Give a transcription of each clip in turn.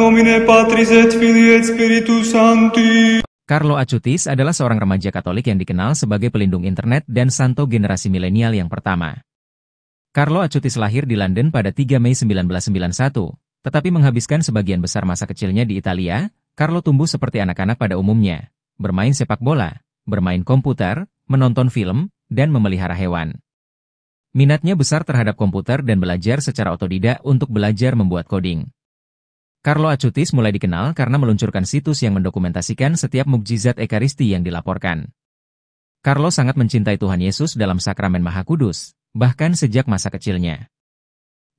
nomine Patris et Filii et Spiritus Sancti. Carlo Acutis adalah seorang remaja Katolik yang dikenal sebagai pelindung internet dan santo generasi milenial yang pertama. Carlo Acutis lahir di London pada 3 Mei 1991, tetapi menghabiskan sebagian besar masa kecilnya di Italia. Carlo tumbuh seperti anak-anak pada umumnya, bermain sepak bola, bermain komputer, menonton film, dan memelihara hewan. Minatnya besar terhadap komputer dan belajar secara otodidak untuk belajar membuat coding. Carlo Acutis mulai dikenal karena meluncurkan situs yang mendokumentasikan setiap mukjizat Ekaristi yang dilaporkan. Carlo sangat mencintai Tuhan Yesus dalam sakramen Maha Kudus, bahkan sejak masa kecilnya.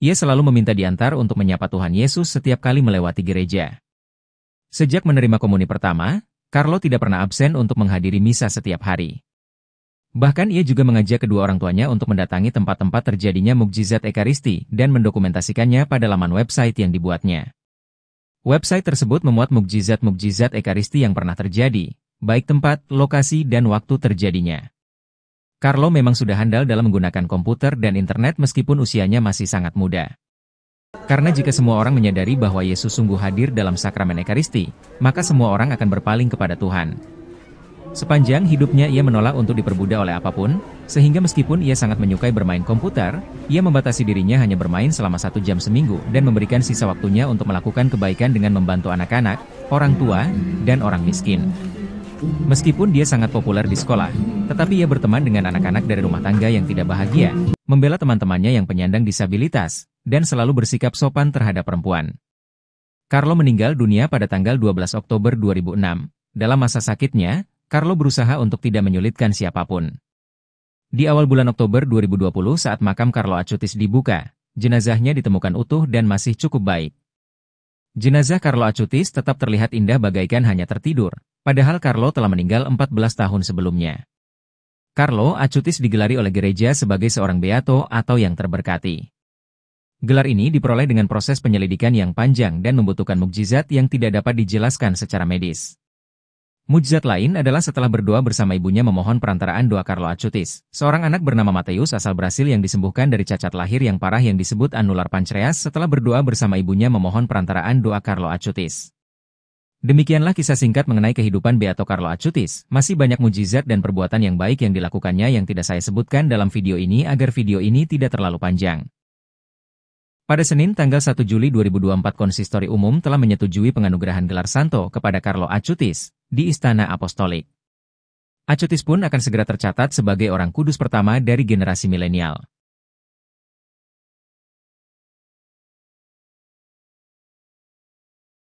Ia selalu meminta diantar untuk menyapa Tuhan Yesus setiap kali melewati gereja. Sejak menerima komuni pertama, Carlo tidak pernah absen untuk menghadiri misa setiap hari. Bahkan ia juga mengajak kedua orang tuanya untuk mendatangi tempat-tempat terjadinya mukjizat Ekaristi dan mendokumentasikannya pada laman website yang dibuatnya. Website tersebut memuat mukjizat-mukjizat Ekaristi yang pernah terjadi, baik tempat, lokasi, dan waktu terjadinya. Carlo memang sudah handal dalam menggunakan komputer dan internet meskipun usianya masih sangat muda. Karena jika semua orang menyadari bahwa Yesus sungguh hadir dalam sakramen Ekaristi, maka semua orang akan berpaling kepada Tuhan. Sepanjang hidupnya ia menolak untuk diperbudak oleh apapun, sehingga meskipun ia sangat menyukai bermain komputer, ia membatasi dirinya hanya bermain selama 1 jam seminggu dan memberikan sisa waktunya untuk melakukan kebaikan dengan membantu anak-anak, orang tua, dan orang miskin. Meskipun dia sangat populer di sekolah, tetapi ia berteman dengan anak-anak dari rumah tangga yang tidak bahagia, membela teman-temannya yang penyandang disabilitas, dan selalu bersikap sopan terhadap perempuan. Carlo meninggal dunia pada tanggal 12 Oktober 2006. Dalam masa sakitnya, Carlo berusaha untuk tidak menyulitkan siapapun. Di awal bulan Oktober 2020 saat makam Carlo Acutis dibuka, jenazahnya ditemukan utuh dan masih cukup baik. Jenazah Carlo Acutis tetap terlihat indah bagaikan hanya tertidur, padahal Carlo telah meninggal 14 tahun sebelumnya. Carlo Acutis digelari oleh gereja sebagai seorang beato atau yang terberkati. Gelar ini diperoleh dengan proses penyelidikan yang panjang dan membutuhkan mukjizat yang tidak dapat dijelaskan secara medis. Mukjizat lain adalah setelah berdoa bersama ibunya memohon perantaraan doa Carlo Acutis, seorang anak bernama Mateus asal Brasil yang disembuhkan dari cacat lahir yang parah yang disebut anular pankreas setelah berdoa bersama ibunya memohon perantaraan doa Carlo Acutis. Demikianlah kisah singkat mengenai kehidupan Beato Carlo Acutis. Masih banyak mukjizat dan perbuatan yang baik yang dilakukannya yang tidak saya sebutkan dalam video ini agar video ini tidak terlalu panjang. Pada Senin tanggal 1 Juli 2024 Konsistori Umum telah menyetujui penganugerahan gelar Santo kepada Carlo Acutis di Istana Apostolik. Acutis pun akan segera tercatat sebagai orang kudus pertama dari generasi milenial.